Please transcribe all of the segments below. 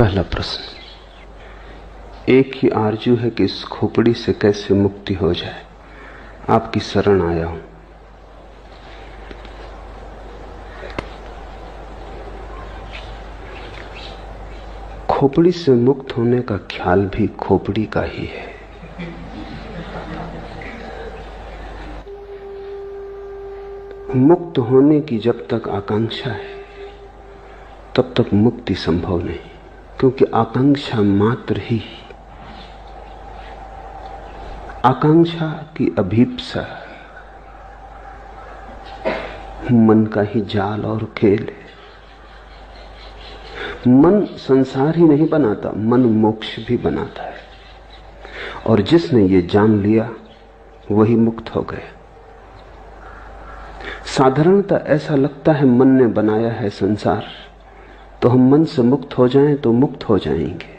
पहला प्रश्न, एक ही आरजू है कि इस खोपड़ी से कैसे मुक्ति हो जाए। आपकी शरण आया हूं। खोपड़ी से मुक्त होने का ख्याल भी खोपड़ी का ही है। मुक्त होने की जब तक आकांक्षा है तब तक मुक्ति संभव नहीं, क्योंकि आकांक्षा मात्र ही, आकांक्षा की अभीप्सा मन का ही जाल और खेल है। मन संसार ही नहीं बनाता, मन मोक्ष भी बनाता है, और जिसने ये जान लिया वही मुक्त हो गया। साधारणतः ऐसा लगता है मन ने बनाया है संसार, तो हम मन से मुक्त हो जाएं तो मुक्त हो जाएंगे।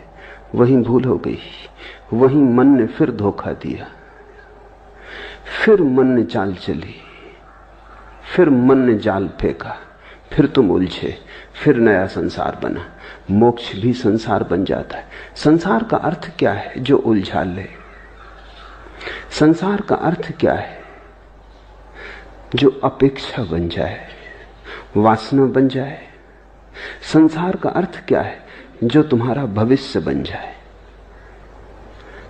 वही भूल हो गई, वही मन ने फिर धोखा दिया, फिर मन ने चाल चली, फिर मन ने जाल फेंका, फिर तुम उलझे, फिर नया संसार बना। मोक्ष भी संसार बन जाता है। संसार का अर्थ क्या है? जो उलझा ले। संसार का अर्थ क्या है? जो अपेक्षा बन जाए, वासना बन जाए। संसार का अर्थ क्या है? जो तुम्हारा भविष्य बन जाए।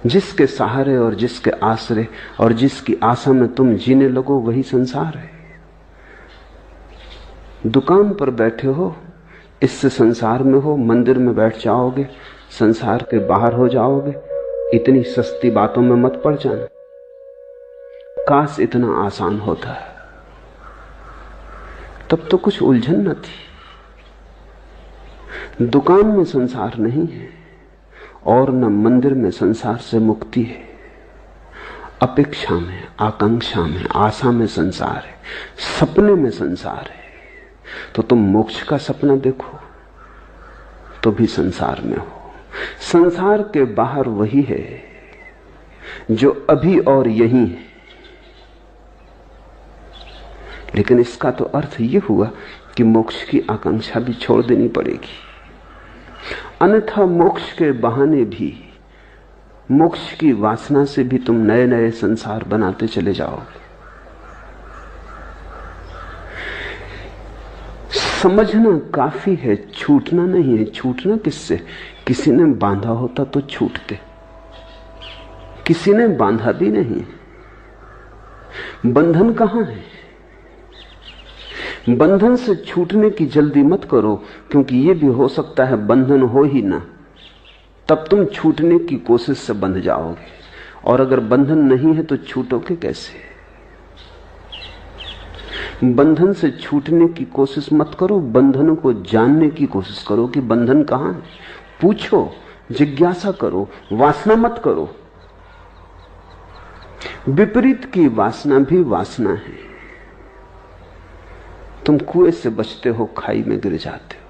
जिसके सहारे और जिसके आश्रय और जिसकी आशा में तुम जीने लगो, वही संसार है। दुकान पर बैठे हो, इससे संसार में हो। मंदिर में बैठ जाओगे, संसार के बाहर हो जाओगे। इतनी सस्ती बातों में मत पड़ जाना। काश इतना आसान होता है, तब तो कुछ उलझन न थी। दुकान में संसार नहीं है और न मंदिर में संसार से मुक्ति है। अपेक्षा में, आकांक्षा में, आशा में संसार है, सपने में संसार है। तो तुम मोक्ष का सपना देखो तो भी संसार में हो। संसार के बाहर वही है जो अभी और यही है। लेकिन इसका तो अर्थ यह हुआ कि मोक्ष की आकांक्षा भी छोड़ देनी पड़ेगी, अन्यथा मोक्ष के बहाने भी, मोक्ष की वासना से भी तुम नए नए संसार बनाते चले जाओगे। समझना काफी है, छूटना नहीं है। छूटना किससे? किसी ने बांधा होता तो छूटते, किसी ने बांधा भी नहीं। बंधन कहां है? बंधन से छूटने की जल्दी मत करो, क्योंकि यह भी हो सकता है बंधन हो ही ना, तब तुम छूटने की कोशिश से बंध जाओगे। और अगर बंधन नहीं है तो छूटोगे कैसे? बंधन से छूटने की कोशिश मत करो, बंधन को जानने की कोशिश करो कि बंधन कहां है। पूछो, जिज्ञासा करो, वासना मत करो। विपरीत की वासना भी वासना है। तुम कुएं से बचते हो, खाई में गिर जाते हो।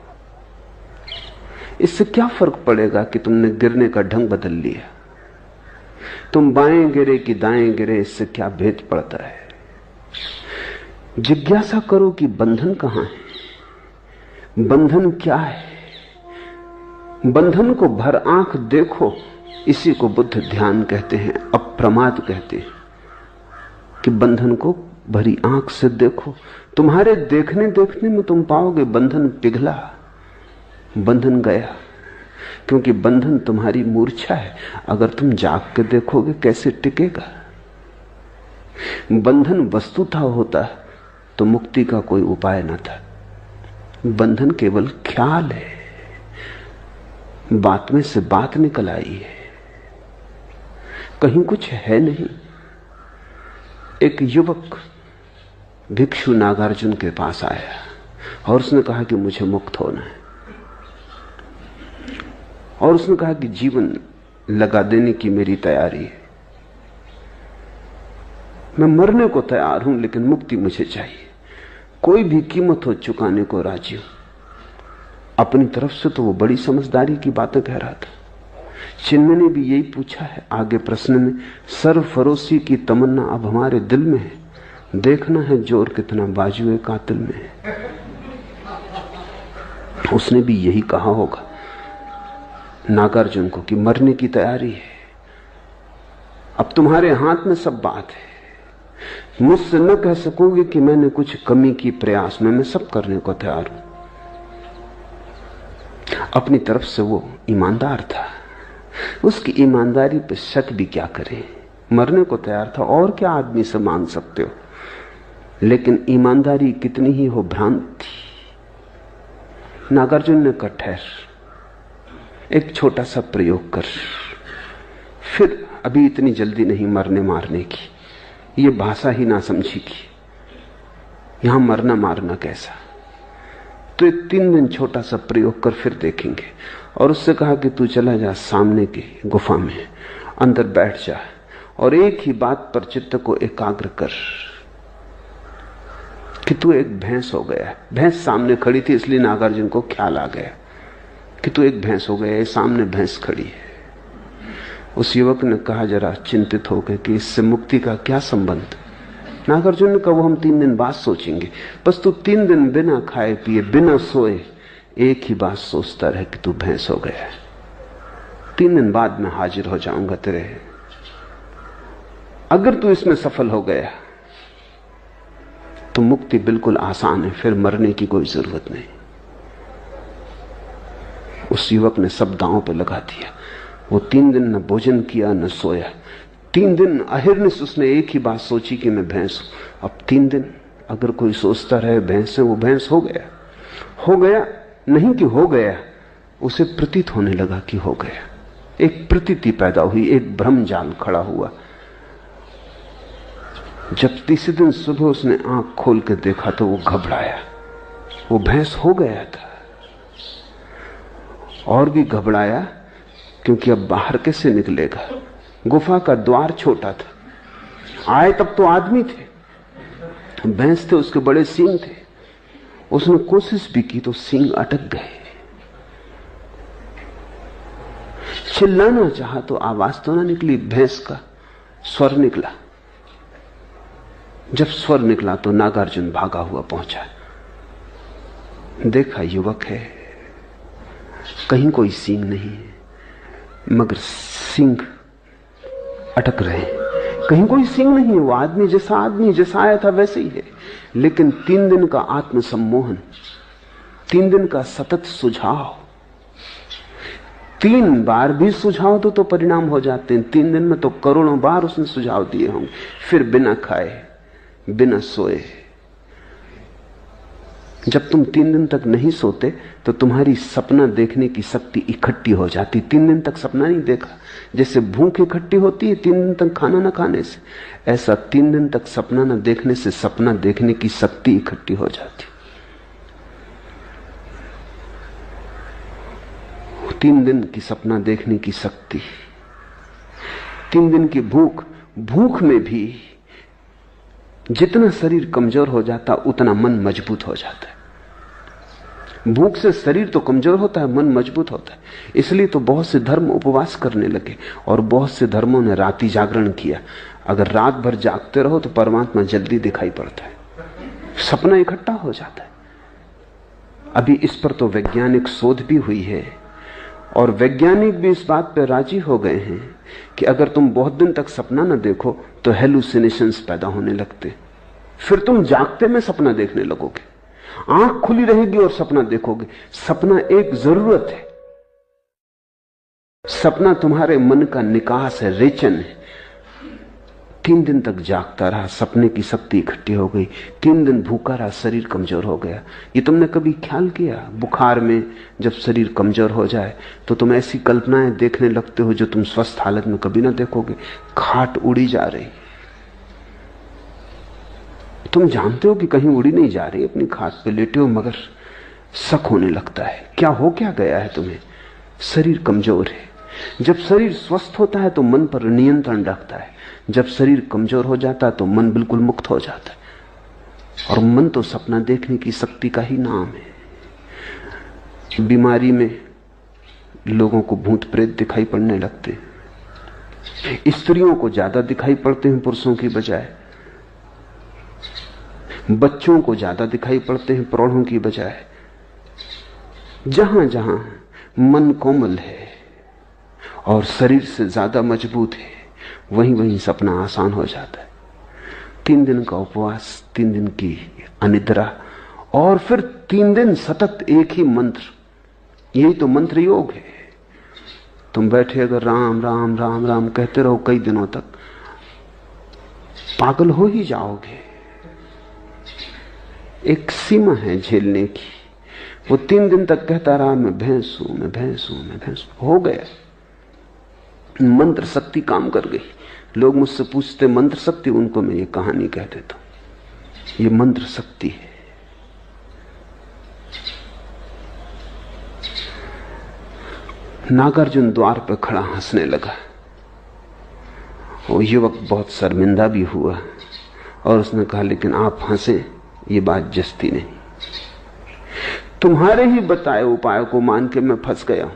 इससे क्या फर्क पड़ेगा कि तुमने गिरने का ढंग बदल लिया? तुम बाएं गिरे कि दाएं गिरे, इससे क्या भेद पड़ता है? जिज्ञासा करो कि बंधन कहां है, बंधन क्या है। बंधन को भर आंख देखो। इसी को बुद्ध ध्यान कहते हैं, अप्रमाद कहते हैं कि बंधन को भरी आंख से देखो। तुम्हारे देखने देखने में तुम पाओगे बंधन पिघला, बंधन गया, क्योंकि बंधन तुम्हारी मूर्छा है। अगर तुम जाग के देखोगे कैसे टिकेगा? बंधन वस्तुतः होता तो मुक्ति का कोई उपाय न था। बंधन केवल ख्याल है, बात में से बात निकल आई है, कहीं कुछ है नहीं। एक युवक भिक्षु नागार्जुन के पास आया और उसने कहा कि मुझे मुक्त होना है। और उसने कहा कि जीवन लगा देने की मेरी तैयारी है, मैं मरने को तैयार हूं, लेकिन मुक्ति मुझे चाहिए। कोई भी कीमत हो चुकाने को राजी हूं। अपनी तरफ से तो वो बड़ी समझदारी की बातें कह रहा था। चिन्मय ने भी यही पूछा है आगे प्रश्न में, सरफरोशी की तमन्ना अब हमारे दिल में है, देखना है जोर कितना बाजुए कातिल में है। उसने भी यही कहा होगा। नागार्जुन को कि मरने की तैयारी है, अब तुम्हारे हाथ में सब बात है। मुझसे न कह सकोगे कि मैंने कुछ कमी की प्रयास में, मैं सब करने को तैयार हूं। अपनी तरफ से वो ईमानदार था, उसकी ईमानदारी पे शक भी क्या करे। मरने को तैयार था, और क्या आदमी से मांग सकते हो। लेकिन ईमानदारी कितनी ही हो भ्रांत थी। नागार्जुन ने कहा ठहर, एक छोटा सा प्रयोग कर, फिर अभी इतनी जल्दी नहीं मरने मारने की, ये भाषा ही ना समझेगी, यहां मरना मारना कैसा। तो एक 3 दिन छोटा सा प्रयोग कर, फिर देखेंगे। और उससे कहा कि तू चला जा सामने की गुफा में, अंदर बैठ जा और एक ही बात पर चित्त को एकाग्र कर कि तू एक भैंस हो गया। भैंस सामने खड़ी थी, इसलिए नागार्जुन को ख्याल आ गया कि तू एक भैंस हो गया, सामने भैंस खड़ी है। उस युवक ने कहा जरा चिंतित होकर कि इससे मुक्ति का क्या संबंध। नागार्जुन ने कहा वो हम 3 दिन बाद सोचेंगे, बस तू 3 दिन बिना खाए पिए बिना सोए एक ही बात सोचता रहे कि तू भैंस हो गया है। 3 दिन बाद मैं हाजिर हो जाऊंगा तेरे। अगर तू इसमें सफल हो गया तो मुक्ति बिल्कुल आसान है, फिर मरने की कोई जरूरत नहीं। उस युवक ने सब दांव पे लगा दिया। वो 3 दिन न भोजन किया न सोया। 3 दिन अहिर्निश उसने एक ही बात सोची कि मैं भैंस हूं। अब 3 दिन अगर कोई सोचता रहे भैंस है, वो भैंस हो गया। हो गया नहीं कि हो गया, उसे प्रतीत होने लगा कि हो गया। एक प्रतीति पैदा हुई, एक भ्रम जाल खड़ा हुआ। जब तीसरे दिन सुबह उसने आंख खोल के देखा तो वो घबराया, वो भैंस हो गया था। और भी घबराया क्योंकि अब बाहर कैसे निकलेगा। गुफा का द्वार छोटा था, आए तब तो आदमी थे, भैंस थे, उसके बड़े सींग थे। उसने कोशिश भी की तो सींग अटक गए। चिल्लाना चाहा तो आवाज तो ना निकली, भैंस का स्वर निकला। जब स्वर निकला तो नागार्जुन भागा हुआ पहुंचा। देखा युवक है, कहीं कोई सींग नहीं है, मगर सींग अटक रहे। कहीं कोई सींग नहीं है, वो आदमी जैसा आया था वैसे ही है। लेकिन 3 दिन का आत्मसम्मोहन, 3 दिन का सतत सुझाव, 3 बार भी सुझाव तो परिणाम हो जाते हैं। 3 दिन में तो करोड़ों बार उसने सुझाव दिए होंगे। फिर बिना खाए बिना सोए। जब तुम 3 दिन तक नहीं सोते तो तुम्हारी सपना देखने की शक्ति इकट्ठी हो जाती। 3 दिन तक सपना नहीं देखा, जैसे भूख इकट्ठी होती है 3 दिन तक खाना ना खाने से, ऐसा 3 दिन तक सपना ना देखने से सपना देखने की शक्ति इकट्ठी हो जाती। 3 दिन की सपना देखने की शक्ति, 3 दिन की भूख में भी जितना शरीर कमजोर हो जाता उतना मन मजबूत हो जाता है। भूख से शरीर तो कमजोर होता है, मन मजबूत होता है। इसलिए तो बहुत से धर्म उपवास करने लगे और बहुत से धर्मों ने रात्रि जागरण किया। अगर रात भर जागते रहो तो परमात्मा जल्दी दिखाई पड़ता है, सपना इकट्ठा हो जाता है। अभी इस पर तो वैज्ञानिक शोध भी हुई है और वैज्ञानिक भी इस बात पर राजी हो गए हैं कि अगर तुम बहुत दिन तक सपना न देखो तो हेलुसिनेशंस पैदा होने लगते, फिर तुम जागते में सपना देखने लगोगे, आंख खुली रहेगी और सपना देखोगे। सपना एक जरूरत है, सपना तुम्हारे मन का निकास है, रेचन है। 3 दिन तक जागता रहा, सपने की शक्ति इकट्ठी हो गई। 3 दिन भूखा रहा, शरीर कमजोर हो गया। ये तुमने कभी ख्याल किया, बुखार में जब शरीर कमजोर हो जाए तो तुम ऐसी कल्पनाएं देखने लगते हो जो तुम स्वस्थ हालत में कभी ना देखोगे। खाट उड़ी जा रही, तुम जानते हो कि कहीं उड़ी नहीं जा रही, अपनी खाट पे लेटे हो, मगर शक होने लगता है क्या गया है तुम्हें। शरीर कमजोर है। जब शरीर स्वस्थ होता है तो मन पर नियंत्रण रखता है, जब शरीर कमजोर हो जाता है तो मन बिल्कुल मुक्त हो जाता है। और मन तो सपना देखने की शक्ति का ही नाम है। बीमारी में लोगों को भूत प्रेत दिखाई पड़ने लगते हैं, स्त्रियों को ज्यादा दिखाई पड़ते हैं पुरुषों की बजाय, बच्चों को ज्यादा दिखाई पड़ते हैं प्रौढ़ों की बजाय। जहां जहां मन कोमल है और शरीर से ज्यादा मजबूत है, वहीं वहीं सपना आसान हो जाता है। 3 दिन का उपवास, 3 दिन की अनिद्रा, और फिर 3 दिन सतत एक ही मंत्र। यही तो मंत्र योग है। तुम बैठे अगर राम राम राम राम कहते रहो कई दिनों तक, पागल हो ही जाओगे। एक सीमा है झेलने की। वो 3 दिन तक कहता रहा मैं भैंस हूं, मैं भैंस हूं, मैं भैंस हूं। हो गया, मंत्र शक्ति काम कर गई। लोग मुझसे पूछते मंत्र शक्ति, उनको मैं ये कहानी कह देता हूं, ये मंत्र शक्ति है। नागार्जुन द्वार पर खड़ा हंसने लगा। वो युवक बहुत शर्मिंदा भी हुआ और उसने कहा लेकिन आप हंसे, ये बात जस्ती नहीं। तुम्हारे ही बताए उपाय को मान के मैं फंस गया हूं,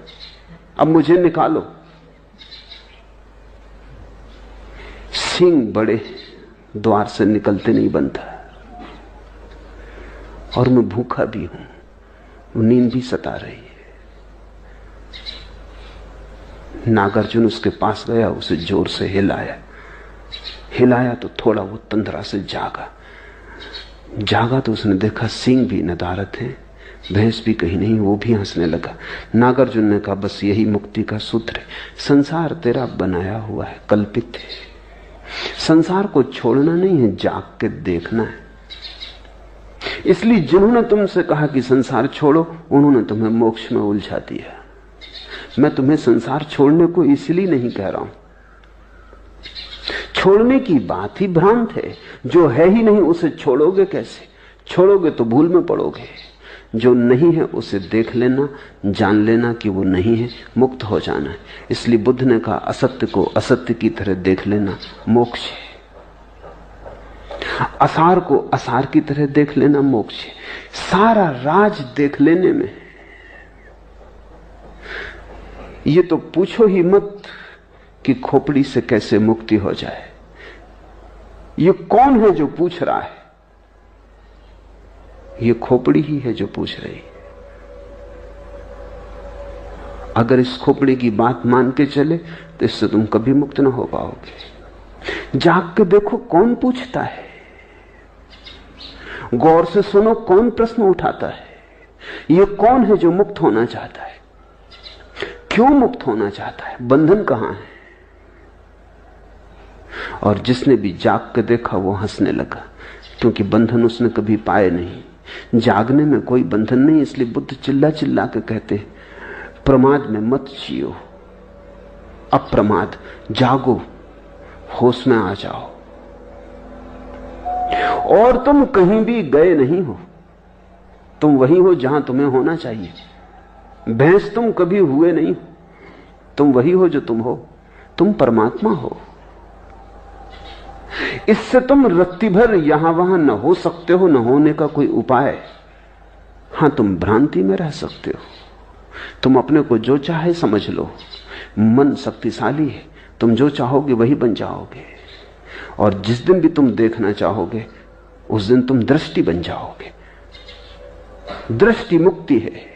अब मुझे निकालो। सींग बड़े, द्वार से निकलते नहीं बनता, और मैं भूखा भी हूं, नींद भी सता रही है। नागार्जुन उसके पास गया, उसे जोर से हिलाया तो थोड़ा वो तंद्रा से जागा तो उसने देखा सींग भी नदारत है, भैंस भी कहीं नहीं। वो भी हंसने लगा। नागार्जुन ने कहा बस यही मुक्ति का सूत्र है। संसार तेरा बनाया हुआ है, कल्पित है। संसार को छोड़ना नहीं है, जाग के देखना है। इसलिए जिन्होंने तुमसे कहा कि संसार छोड़ो, उन्होंने तुम्हें मोक्ष में उलझा दिया। मैं तुम्हें संसार छोड़ने को इसलिए नहीं कह रहा हूं। छोड़ने की बात ही भ्रांत है। जो है ही नहीं उसे छोड़ोगे कैसे? छोड़ोगे तो भूल में पड़ोगे। जो नहीं है उसे देख लेना, जान लेना कि वो नहीं है, मुक्त हो जाना है। इसलिए बुद्ध ने कहा असत्य को असत्य की तरह देख लेना मोक्ष है, असार को असार की तरह देख लेना मोक्ष है। सारा राज देख लेने में। ये तो पूछो ही मत कि खोपड़ी से कैसे मुक्ति हो जाए। ये कौन है जो पूछ रहा है? ये खोपड़ी ही है जो पूछ रही है। अगर इस खोपड़ी की बात मान के चले तो इससे तुम कभी मुक्त ना हो पाओगे। जाग के देखो कौन पूछता है, गौर से सुनो कौन प्रश्न उठाता है। ये कौन है जो मुक्त होना चाहता है? क्यों मुक्त होना चाहता है? बंधन कहां है? और जिसने भी जाग के देखा वो हंसने लगा, क्योंकि बंधन उसने कभी पाए नहीं। जागने में कोई बंधन नहीं। इसलिए बुद्ध चिल्ला चिल्ला के कहते प्रमाद में मत जियो, अप्रमाद, जागो, होश में आ जाओ। और तुम कहीं भी गए नहीं हो, तुम वही हो जहां तुम्हें होना चाहिए। भैंस तुम कभी हुए नहीं, तुम वही हो जो तुम हो। तुम परमात्मा हो। इससे तुम रत्ती भर यहां वहां न हो सकते हो, न होने का कोई उपाय। हां, तुम भ्रांति में रह सकते हो। तुम अपने को जो चाहे समझ लो। मन शक्तिशाली है, तुम जो चाहोगे वही बन जाओगे। और जिस दिन भी तुम देखना चाहोगे उस दिन तुम दृष्टि बन जाओगे। दृष्टि मुक्ति है।